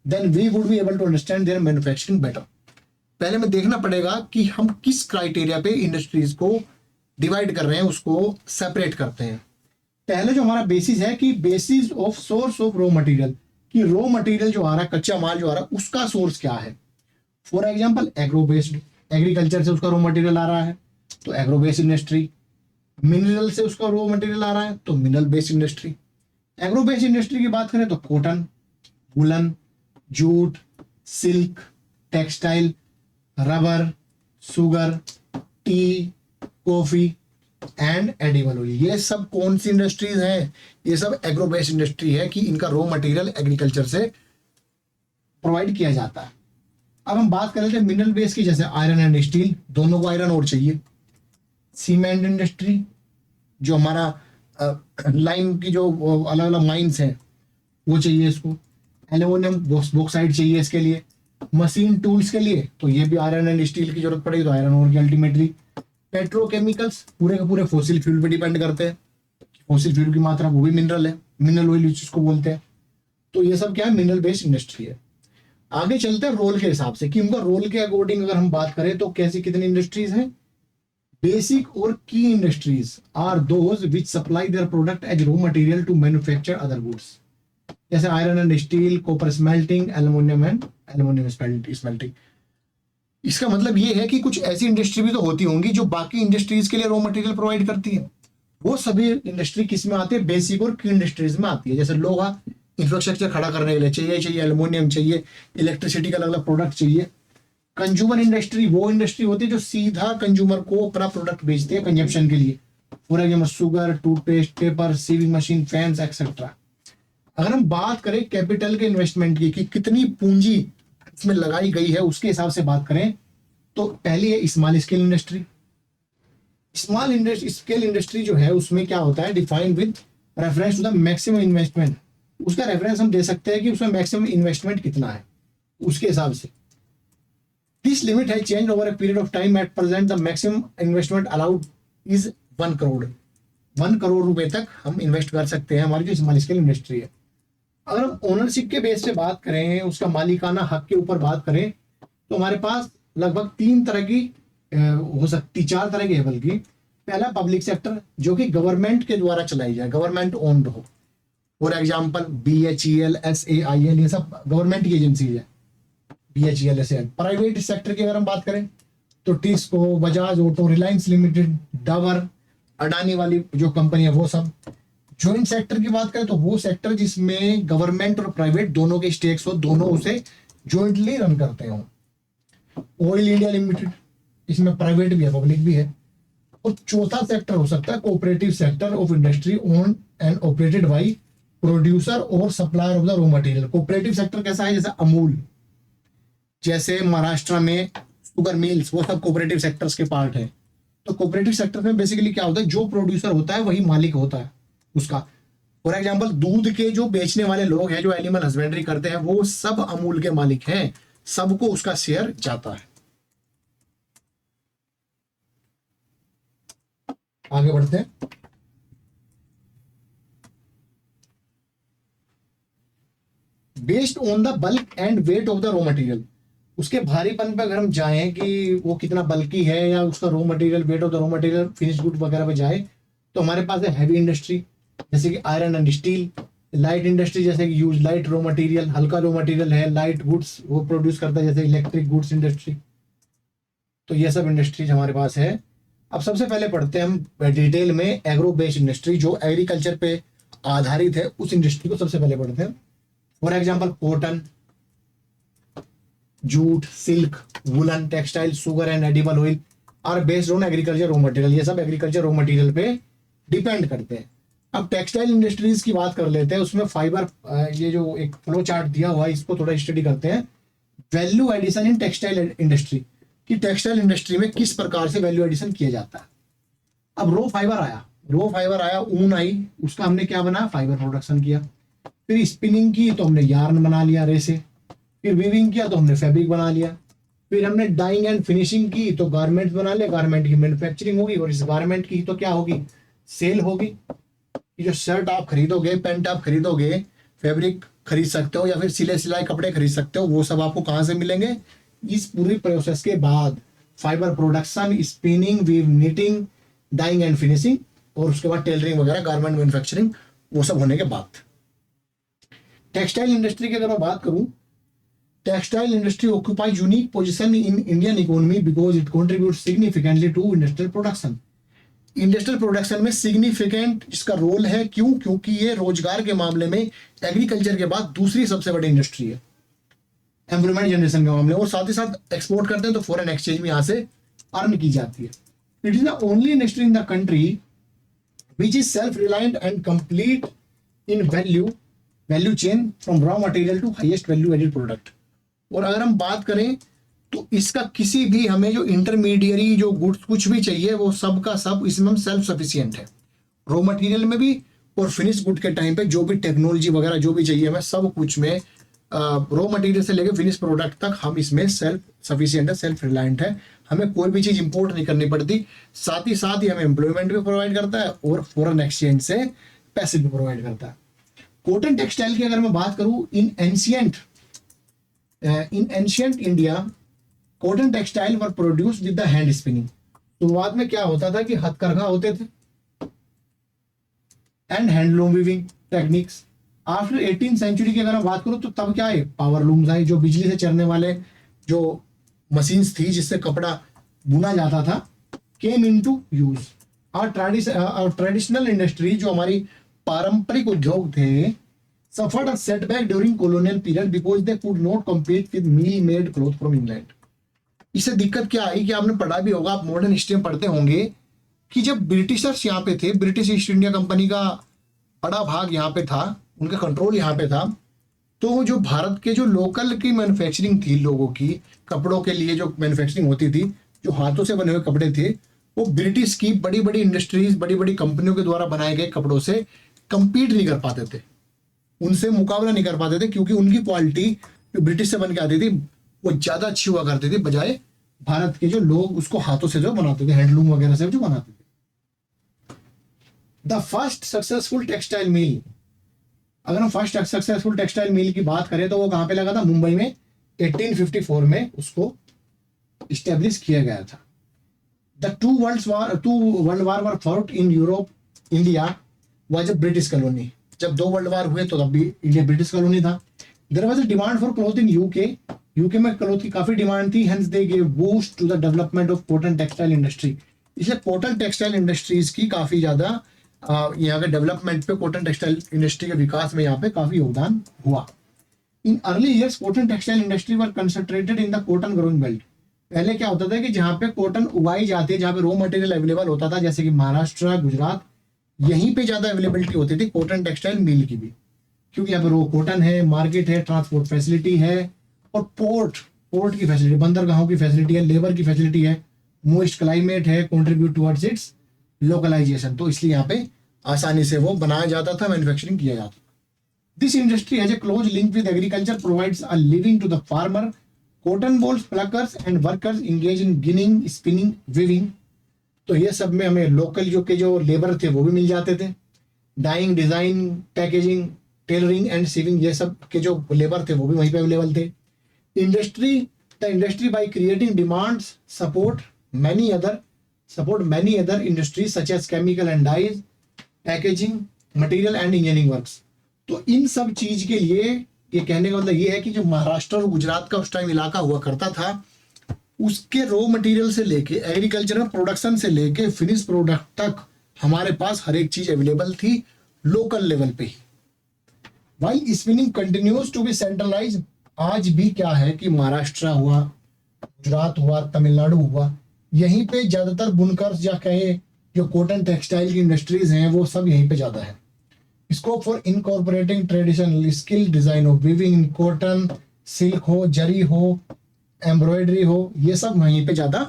then we would be able to understand their manufacturing better. पहले में देखना पड़ेगा कि हम किस क्राइटेरिया पे इंडस्ट्रीज को डिवाइड कर रहे हैं, उसको सेपरेट करते हैं। पहले जो हमारा बेसिस है कि basis of source of raw material, कि रॉ मटेरियल जो आ रहा है, कच्चा माल जो आ रहा है, उसका सोर्स क्या है। For example agro based, agriculture से उसका रॉ मटेरियल आ रहा है तो एग्रो बेस्ड इंडस्ट्री। मिनरल से उसका रॉ मटेरियल आ रहा है तो mineral based industry. Agro based industry की बात करें तो cotton, woollen, jute, silk, textile, rubber, sugar, T, coffee and edible oil, ये सब कौन सी इंडस्ट्रीज हैं? ये सब एग्रो बेस्ड इंडस्ट्री है कि इनका रॉ मटेरियल एग्रीकल्चर से प्रोवाइड किया जाता है। अब हम बात कर लेते हैं मिनरल बेस्ड की, जैसे आयरन एंड स्टील, दोनों को आयरन और चाहिए। सीमेंट इंडस्ट्री, जो हमारा लाइन की जो अलग अलग माइंस हैं वो चाहिए इसको। एल्यूमिनियम बॉक्साइड चाहिए इसके लिए। मशीन टूल्स के लिए तो ये भी आयरन एंड स्टील की जरूरत पड़ेगी, तो आयरन और की अल्टीमेटली। पेट्रोकेमिकल्स पूरे के पूरे फॉसिल फ्यूल पे डिपेंड करते हैं, फॉसिल फ्यूल की मात्रा वो भी मिनरल है, मिनरल ऑयल जिसको बोलते हैं। तो ये सब क्या है? मिनरल बेस्ड इंडस्ट्री है। आगे चलते हैं रोल के हिसाब से, कि उनका रोल के अकॉर्डिंग अगर हम बात करें तो कैसी कितनी इंडस्ट्रीज हैं। बेसिक और key industries are those which supply their product as raw material to manufacture other goods, जैसे iron and steel, copper smelting, aluminium smelting. इसका मतलब ये है कि कुछ ऐसी इंडस्ट्री भी तो होती होंगी जो बाकी इंडस्ट्रीज के लिए रॉ मटेरियल प्रोवाइड करती है। वो सभी इंडस्ट्री किस में आती है? बेसिक और की इंडस्ट्रीज में आती है। जैसे लोहा इंफ्रास्ट्रक्चर खड़ा करने के लिए चाहिए, एल्यूमिनियम चाहिए, इलेक्ट्रिसिटी का अलग अलग प्रोडक्ट चाहिए। कंज्यूमर इंडस्ट्री वो इंडस्ट्री होती है जो सीधा कंज्यूमर को अपना प्रोडक्ट बेचती है कंजम्पशन के लिए, for example sugar, toothpaste, paper, sewing machine, fans etcetera. अगर हम बात करें कैपिटल के इन्वेस्टमेंट की, कि कितनी पूंजी इसमें लगाई गई है, उसके हिसाब से बात करें तो पहली है small scale industry. Small scale industry जो है उसमें क्या होता है? Defined with reference to the maximum investment. उसका रेफरेंस हम दे सकते हैं कि उसमें मैक्सिमम इन्वेस्टमेंट कितना है, उसके हिसाब से। This limit has changed over a period of time. At present, the maximum investment allowed is 1 crore. 1 crore रुपए तक हम इन्वेस्ट कर सकते हैं हमारी जो स्मॉल स्केल इंडस्ट्री है। अगर हम ओनरशिप के बेस पे बात करें, उसका मालिकाना हक के ऊपर बात करें, तो हमारे पास लगभग 3 तरह की हो सकती 4 तरह की है बल्कि। पहला पब्लिक सेक्टर, जो कि गवर्नमेंट के द्वारा चलाई जाए, गवर्नमेंट ओन्ड हो। फॉर एग्जाम्पल BHEL, SAIL, ये सब गवर्नमेंट की एजेंसीज है। BHEL, SAIL। प्राइवेट सेक्टर की अगर हम बात करें तो टिस्को, बजाज ऑटो, रिलायंस लिमिटेड, डाबर, अडानी वाली जो कंपनी है वो सब। ज्वाइंट सेक्टर की बात करें तो वो सेक्टर जिसमें गवर्नमेंट और प्राइवेट दोनों के स्टेक्स हो, दोनों उसे ज्वाइंटली रन करते हो। ऑयल इंडिया लिमिटेड, इसमें प्राइवेट भी है पब्लिक भी है। और चौथा सेक्टर हो सकता है cooperative sector of industry owned and operated by producer और supplier of the raw material. Cooperative sector कैसा है, जैसे अमूल, जैसे महाराष्ट्र में शुगर मिल्स, वो सब कोऑपरेटिव सेक्टर्स के पार्ट है। तो कोऑपरेटिव सेक्टर में बेसिकली क्या होता है, जो प्रोड्यूसर होता है वही मालिक होता है उसका। फॉर एग्जाम्पल दूध के जो बेचने वाले लोग हैं, जो एनिमल हस्बेंड्री करते हैं, वो सब अमूल के मालिक हैं, सबको उसका शेयर जाता है। आगे बढ़ते हैं। Based on the bulk and weight of the raw material, उसके भारीपन पर अगर हम जाएं कि वो कितना बल्कि है या उसका raw material, weight of the raw material finish good वगैरह पे जाए, तो हमारे पास है हैवी इंडस्ट्री जैसे कि iron and steel. Light industry जैसे कि यूज लाइट रॉ मटेरियल, हल्का रॉ मटेरियल है, लाइट गुड्स वो प्रोड्यूस करता है जैसे इलेक्ट्रिक गुड्स इंडस्ट्री। तो ये सब इंडस्ट्रीज हमारे पास है। अब सबसे पहले पढ़ते हैं हम डिटेल में एग्रो बेस्ड इंडस्ट्री, जो एग्रीकल्चर पे आधारित है, उस इंडस्ट्री को सबसे पहले पढ़ते हैं। For example cotton, jute, silk, woollen, textile, sugar and edible oil are based on agriculture raw material. ये सब एग्रीकल्चर रॉ मटेरियल पे डिपेंड करते हैं। अब टेक्सटाइल इंडस्ट्रीज की बात कर लेते हैं। उसमें फाइबर, ये जो एक फ्लो चार्ट दिया हुआ है, इसको थोड़ा स्टडी करते हैं। Value addition in textile industry, कि टेक्सटाइल इंडस्ट्री में किस प्रकार से वैल्यू एडिशन किया जाता है। अब रॉ फाइबर आया, ऊन आई, उसका हमने क्या बनाया, फाइबर प्रोडक्शन किया। फिर स्पिनिंग की तो हमने यार्न बना लिया रेसे। फिर वीविंग किया तो हमने फैब्रिक बना लिया। फिर हमने डाइंग एंड फिनिशिंग की तो गारमेंट्स बना लिया, गारमेंट की मैन्युफैक्चरिंग होगी, और इस गारमेंट की तो क्या होगी, सेल होगी। ये जो शर्ट आप खरीदोगे, पैंट आप खरीदोगे, फैब्रिक खरीद सकते हो या फिर सिले सिलाए कपड़े खरीद सकते हो, वो सब आपको कहाँ से मिलेंगे, इस पूरी प्रोसेस के बाद। Fibre production, spinning, weave, knitting, dyeing and finishing, और उसके बाद टेलरिंग वगैरह, गारमेंट मैन्युफैक्चरिंग, वो सब होने के बाद। टेक्सटाइल इंडस्ट्री की अगर मैं बात करूं, textile industry occupy unique position in Indian economy because it contribute significantly to industrial production. Industrial production में सिग्निफिकेंट इसका रोल है। क्यों? क्योंकि ये रोजगार के मामले में एग्रीकल्चर के बाद दूसरी सबसे बड़ी इंडस्ट्री है एम्प्लॉयमेंट जनरेशन के मामले, और साथ ही साथ एक्सपोर्ट करते हैं तो फॉरेन एक्सचेंज में यहाँ से अर्न की जाती है। It is the only industry in the country which is self reliant and complete in value chain from raw material to highest value added product. और अगर हम बात करें तो इसका किसी भी हमें जो इंटरमीडियरी जो गुड्स कुछ भी चाहिए, वो सब का सब इसमें हम सेल्फ सफिशिएंट है, रॉ मटेरियल में भी और फिनिश गुड के टाइम पे जो भी टेक्नोलॉजी वगैरह जो भी चाहिए हमें, सब कुछ में रॉ मटेरियल से लेकर फिनिश प्रोडक्ट तक हम इसमें सेल्फ सफिशिएंट है, सेल्फ रिलायंट है। हमें कोई भी चीज इंपोर्ट नहीं करनी पड़ती। साथ ही हमें एम्प्लॉयमेंट भी प्रोवाइड करता है और फॉरेन एक्सचेंज से पैसे भी प्रोवाइड करता है। कॉटन टेक्सटाइल की अगर मैं बात करूं, in ancient India cotton textile were produce with the hand spinning. शुरुआत में क्या होता था कि हथकरघा होते थे and handloom weaving techniques. After 18th century की अगर मैं बात करूं तो तब क्या है, पावर लूम्स आए, जो बिजली से चलने वाले जो मशीन्स थी जिससे कपड़ा बुना जाता था, केम इनटू यूज। और ट्रेडिशनल इंडस्ट्री, जो हमारी पारंपरिक उद्योग थे, suffered a setback during colonial period because they could not compete with mill-made cloth from England। इससे दिक्कत क्या आई कि आपने पढ़ा भी होगा, आप मॉडर्न हिस्ट्री में पढ़ते होंगे कि जब ब्रिटिशर्स यहाँ पे थे, ब्रिटिश ईस्ट इंडिया कंपनी का बड़ा भाग यहाँ पे था, उनका कंट्रोल यहाँ पे था, तो जो भारत के जो लोकल की मैन्युफैक्चरिंग थी, लोगों की कपड़ों के लिए जो मैन्युफैक्चरिंग होती थी, जो हाथों से बने हुए कपड़े थे, वो ब्रिटिश की बड़ी बड़ी इंडस्ट्रीज, बड़ी बड़ी कंपनियों के द्वारा बनाए गए कपड़ों से कंपीट नहीं कर पाते थे, उनसे मुकाबला नहीं कर पाते थे, क्योंकि उनकी क्वालिटी जो ब्रिटिश से बन के आती थी वो ज़्यादा अच्छी हुआ करती थी, बजाय भारत के जो लोग उसको हाथों से जो बनाते थे, हैंडलूम वगैरह से जो बनाते थे। The first successful textile mill, अगर हम फर्स्ट सक्सेसफुल टेक्सटाइल मिल की बात करें तो वो कहाँ पे लगा था? मुंबई में 1854 में उसको इस्टेब्लिश किया गया था। The two world war were fought in Europe, India was a British colony. जब 2 वर्ल्ड वार हुए तो तब भी इंडिया ब्रिटिश कॉलोनी था। There was a demand for cloth in UK, UK में क्लॉथ की काफी डिमांड थी। Hence they give boost to the development of cotton textile industry. इसलिए कॉटन टेक्सटाइल इंडस्ट्रीज की काफी ज्यादा यहाँ के डेवलपमेंट पे, कॉटन टेक्सटाइल इंडस्ट्री के विकास में यहाँ पे काफी योगदान हुआ। In early years cotton textile industry were concentrated in the cotton growing belt. पहले क्या होता था कि जहाँ पे कॉटन उगाई जाती है, जहाँ पे रॉ मटेरियल अवेलेबल होता था, जैसे कि महाराष्ट्र, गुजरात, यहीं पे ज्यादा अवेलेबिलिटी होती थी कॉटन टेक्सटाइल मिल की भी, क्योंकि यहाँ पे रॉ कॉटन है, मार्केट है, ट्रांसपोर्ट फैसिलिटी है, और पोर्ट की फैसिलिटी, बंदरगाहों की फैसिलिटी है, लेबर की फैसिलिटी है, मोइस्ट क्लाइमेट है, कंट्रीब्यूट टुवर्ड्स इट्स लोकलाइजेशन। तो इसलिए यहाँ पे आसानी से वो बनाया जाता था, मैन्युफैक्चरिंग किया जाता था। This industry has a close link with agriculture, provides a living to the farmer, cotton bolls pluckers and workers engage in ginning, spinning, weaving. तो ये सब में हमें लोकल जो लेबर थे वो भी मिल जाते थे। Dyeing, design, packaging, tailoring and sewing, ये सब के जो लेबर थे वो भी वहीं पे अवेलेबल थे। The industry by creating demands support many other industries such as chemical and dyes, packaging, material and engineering works। तो इन सब चीज के लिए ये कहने का मतलब ये है कि जो महाराष्ट्र और गुजरात का उस टाइम इलाका हुआ करता था, उसके रॉ मटेरियल से लेके एग्रीकल्चरल प्रोडक्शन से लेके फिनिश प्रोडक्ट तक हमारे पास हर एक चीज अवेलेबल थी लोकल लेवल पे ही। While spinning continues to be centralise, आज भी क्या है कि महाराष्ट्र हुआ, गुजरात हुआ, तमिलनाडु हुआ, यहीं पे ज्यादातर बुनकर या कहे जो कॉटन टेक्सटाइल की इंडस्ट्रीज हैं वो सब यहीं पे ज्यादा है। Scope for incorporating traditional skill design of weaving in cotton, silk हो, जरी हो, एम्ब्रॉयडरी हो, ये सब वहीं पे ज्यादा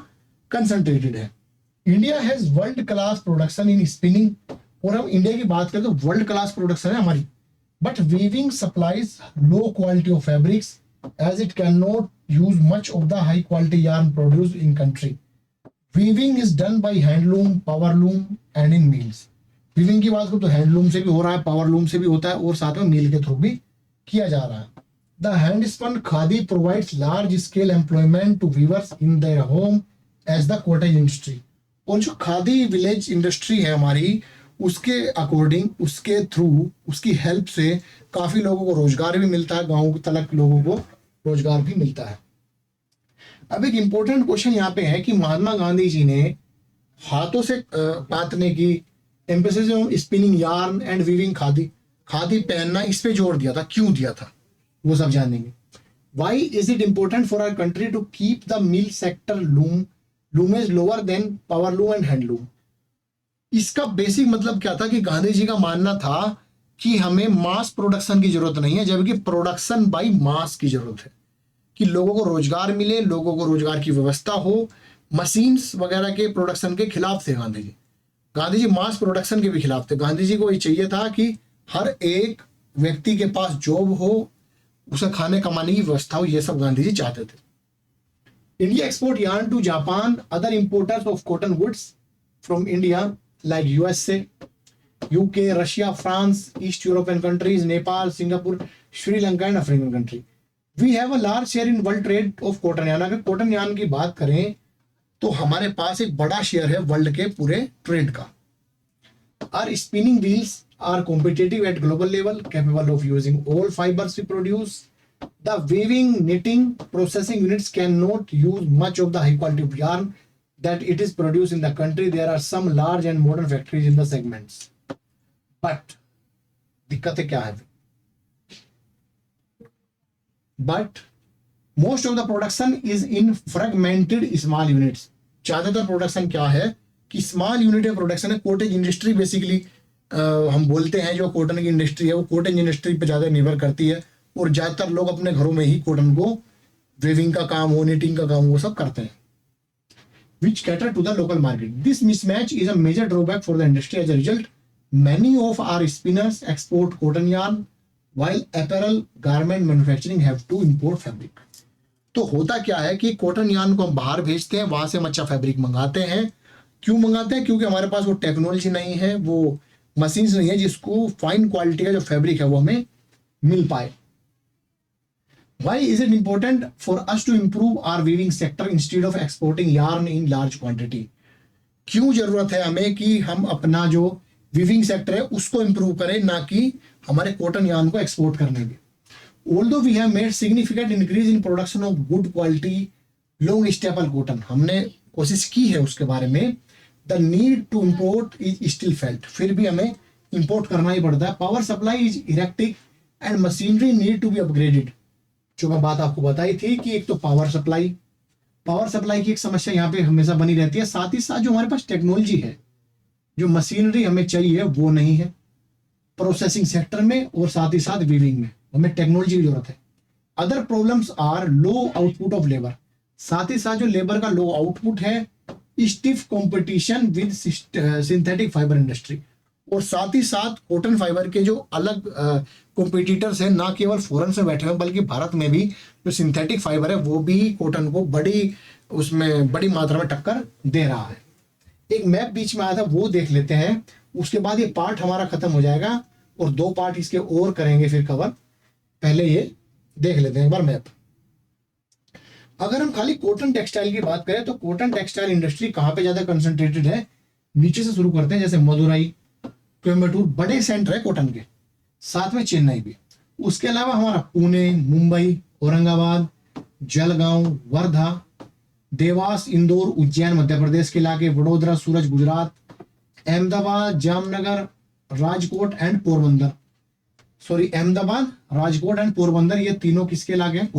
कंसंट्रेटेड है। India has world class production in spinning, और हम इंडिया की बात करें तो वर्ल्ड क्लास प्रोडक्शन है हमारी, but weaving supplies low quality of fabrics as it can not use much of the high quality yarn produce in country. Weaving is done by handloom, powerloom and in mills. Weaving की बात करो तो handloom से भी हो रहा है, powerloom से भी होता है, और साथ में मिल के थ्रू भी किया जा रहा है। The handspun khadi provides large scale employment to weavers in their home as the cottage industry. और जो खादी विलेज इंडस्ट्री है हमारी, उसके अकॉर्डिंग, उसके थ्रू, उसकी हेल्प से काफी लोगों को रोजगार भी मिलता है, गाँव तलक लोगों को रोजगार भी मिलता है। अब एक इंपॉर्टेंट क्वेश्चन यहाँ पे है कि महात्मा गांधी जी ने हाथों से काटने की emphasis on spinning yarn and weaving, khadi पहनना, इस पे जोर दिया था, क्यों दिया था वो सब जानेंगे। Why is it important for our country to keep the mill sector loomage lower than powerloom and handloom. इसका बेसिक मतलब क्या था कि गांधी जी का मानना था कि हमें मास प्रोडक्शन की जरूरत नहीं है, जबकि प्रोडक्शन बाय मास की जरूरत है, कि लोगों को रोजगार मिले, लोगों को रोजगार की व्यवस्था हो। मशीन्स वगैरह के प्रोडक्शन के खिलाफ थे गांधी जी। गांधी जी मास प्रोडक्शन के भी खिलाफ थे। गांधी जी को ये चाहिए था कि हर एक व्यक्ति के पास जॉब हो, उसे खाने कमाने की व्यवस्था हो, ये सब गांधी जी चाहते थे। India export yarn to Japan, other importers of cotton goods from India like USA, UK, Russia, France, east European countries, Nepal, Singapore, Sri Lanka and African country. We have a large share in world trade of cotton yarn. अगर cotton yarn की बात करें तो हमारे पास एक बड़ा share है world के पूरे ट्रेड का। Are spinning wheels are competitive at global level, capable of using all fibres we produce. The weaving, knitting, processing units can not use much of the high quality of yarn that it is produced in the country. There are some large and modern factories in the segments, but दिक्कतें क्या है? But most of the production is in fragmented small units. ज्यादातर production क्या है कि small unit है production है। Cottage industry basically हम बोलते हैं, जो कॉटन की इंडस्ट्री है वो कॉटेज इंडस्ट्री पे ज्यादा निर्भर करती है, और ज्यादातर लोग अपने घरों में ही कॉटन को वेविंग का काम हो, निटिंग का काम वो सब करते हैं, which cater to the local market. This mismatch is a major drawback for the industry. As a result, many of our spinners export cotton yarn, while apparel garment manufacturing have to import fabric. तो होता क्या है कि cotton yarn को हम बाहर भेजते हैं, वहां से हम अच्छा फैब्रिक मंगाते हैं। क्यों मंगाते हैं? क्योंकि हमारे पास वो टेक्नोलॉजी नहीं है, वो मशीन्स नहीं है जिसको फाइन क्वालिटी का जो फैब्रिक है वो हमें मिल पाए। Why is it important for us to improve our weaving sector instead of exporting yarn in large quantity? क्यों जरूरत है हमें कि हम अपना जो वीविंग सेक्टर है उसको इंप्रूव करें, ना कि हमारे कॉटन यार्न को एक्सपोर्ट करने की। Although we have made significant increase in production of good quality long staple cotton, हमने कोशिश की है उसके बारे में, the need to import is still felt, फिर भी हमें इंपोर्ट करना ही पड़ता है। Power supply is erratic and machinery need to be upgraded. जो मैं बात आपको बताई थी कि एक तो पावर सप्लाई की एक समस्या यहाँ पे हमेशा बनी रहती है, साथ ही साथ जो हमारे पास टेक्नोलॉजी है, जो मशीनरी हमें चाहिए वो नहीं है प्रोसेसिंग सेक्टर में, और साथ ही साथ वीविंग में हमें टेक्नोलॉजी की जरूरत है। Other problems are low output of labour, साथ ही साथ जो लेबर का लो आउटपुट है, stiff competition with synthetic fibre industry, और साथ ही साथ कॉटन फाइबर के जो अलग कॉम्पिटिटर्स हैं, ना केवल फॉरेन से बैठे हुए बल्कि भारत में भी जो सिंथेटिक फाइबर है वो भी कॉटन को बड़ी मात्रा में टक्कर दे रहा है। एक मैप बीच में आया था, वो देख लेते हैं, उसके बाद ये पार्ट हमारा खत्म हो जाएगा और 2 पार्ट इसके और करेंगे फिर कवर। पहले ये देख लेते हैं एक बार मैप। अगर हम खाली कॉटन टेक्सटाइल की बात करें तो कॉटन टेक्सटाइल इंडस्ट्री कहाँ पे ज्यादा कंसंट्रेटेड है, नीचे से शुरू करते हैं, जैसे मदुरई, कोयम्बटूर बड़े सेंटर है कॉटन के, साथ में चेन्नई भी। उसके अलावा हमारा पुणे, मुंबई, औरंगाबाद, जलगांव, वर्धा, देवास, इंदौर, उज्जैन मध्य प्रदेश के इलाके, वडोदरा, सूरत गुजरात, अहमदाबाद, जामनगर, राजकोट एंड पोरबंदर, अहमदाबाद, राजकोट एंड पोरबंदर, ये तीनों किसके इलाके हैं,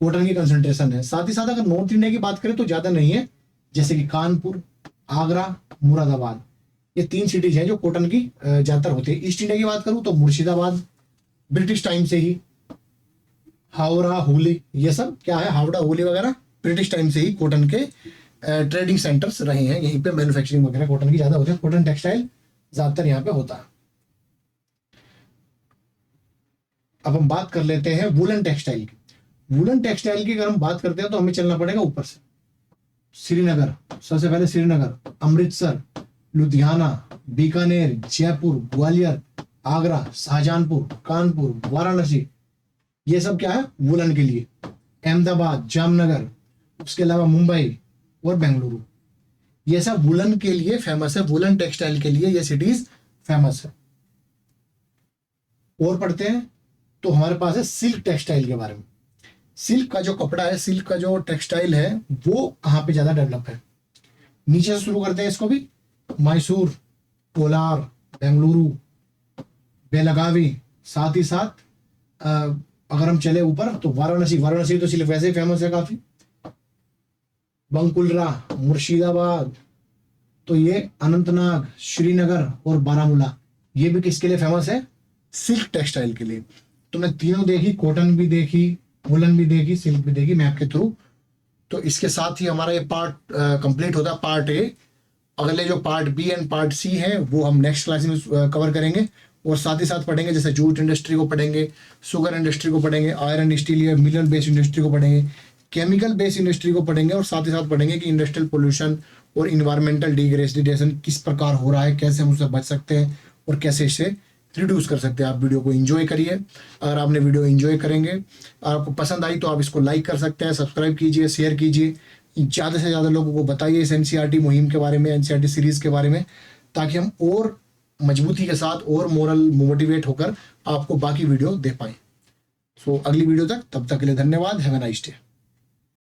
कॉटन की कंसंट्रेशन है। साथ ही साथ अगर नॉर्थ इंडिया की बात करें तो ज्यादा नहीं है, जैसे कि कानपुर, आगरा, मुरादाबाद, ये 3 सिटीज हैं जो कॉटन की ज्यादातर होती है। ईस्ट इंडिया की बात करूं तो मुर्शिदाबाद, ब्रिटिश टाइम से ही हावड़ा, हुगली, ये सब क्या है, हावड़ा, हुगली वगैरह ब्रिटिश टाइम से ही कॉटन के ट्रेडिंग सेंटर्स रहे हैं, यहीं पे मैन्युफैक्चरिंग वगैरह कॉटन की ज्यादा होती है, कॉटन टेक्सटाइल ज्यादातर यहाँ पे होता है। अब हम बात कर लेते हैं वुलन टेक्सटाइल की। वुलन टेक्सटाइल की अगर हम बात करते हैं तो हमें चलना पड़ेगा ऊपर से, श्रीनगर, सबसे पहले श्रीनगर, अमृतसर, लुधियाना, बीकानेर, जयपुर, ग्वालियर, आगरा, शाहजहांपुर, कानपुर, वाराणसी, ये सब क्या है वुलन के लिए। अहमदाबाद, जामनगर, उसके अलावा मुंबई और बेंगलुरु, ये सब वुलन के लिए फेमस है, वुलन टेक्सटाइल के लिए ये सिटीज फेमस है। और पढ़ते हैं तो हमारे पास है सिल्क टेक्सटाइल के बारे में। सिल्क का जो कपड़ा है, सिल्क का जो टेक्सटाइल है वो कहाँ पे ज्यादा डेवलप है, नीचे से शुरू करते हैं इसको भी, मैसूर, कोलार, बेंगलुरु, बेलगावी, साथ ही साथ अगर हम चले ऊपर तो वाराणसी तो सिर्फ वैसे ही फेमस है काफी, बंकुलरा, मुर्शिदाबाद, तो ये अनंतनाग, श्रीनगर और बारामूला, ये भी किसके लिए फेमस है, सिल्क टेक्सटाइल के लिए। तुमने तीनों देखी, कॉटन भी देखी, वुलन भी देखी, सिल्क भी देखी मैप के थ्रू। तो इसके साथ ही हमारा ये पार्ट कंप्लीट होता है, पार्ट ए। अगले जो part B and part C है वो हम नेक्स्ट क्लास में कवर करेंगे, और साथ ही साथ पढ़ेंगे, जैसे जूट इंडस्ट्री को पढ़ेंगे, शुगर इंडस्ट्री को पढ़ेंगे, आयरन स्टील या मिनरल बेस्ड इंडस्ट्री को पढ़ेंगे, केमिकल बेस्ड इंडस्ट्री को पढ़ेंगे, और साथ ही साथ पढ़ेंगे कि इंडस्ट्रियल पोल्यूशन और इन्वायरमेंटल डिग्रेडेशन किस प्रकार हो रहा है, कैसे हम उससे बच सकते हैं और कैसे इसे रिड्यूस कर सकते हैं। आप वीडियो को एंजॉय करिए। अगर आपने वीडियो एंजॉय करेंगे, आपको पसंद आई तो आप इसको लाइक कर सकते हैं, सब्सक्राइब कीजिए, शेयर कीजिए, ज़्यादा से ज़्यादा लोगों को बताइए इस एनसीईआरटी मुहिम के बारे में, एनसीईआरटी सीरीज़ के बारे में, ताकि हम और मजबूती के साथ और मोटिवेट होकर आपको बाकी वीडियो दे पाएँ। सो अगली वीडियो तक, तब तक के लिए धन्यवाद। Have a nice day.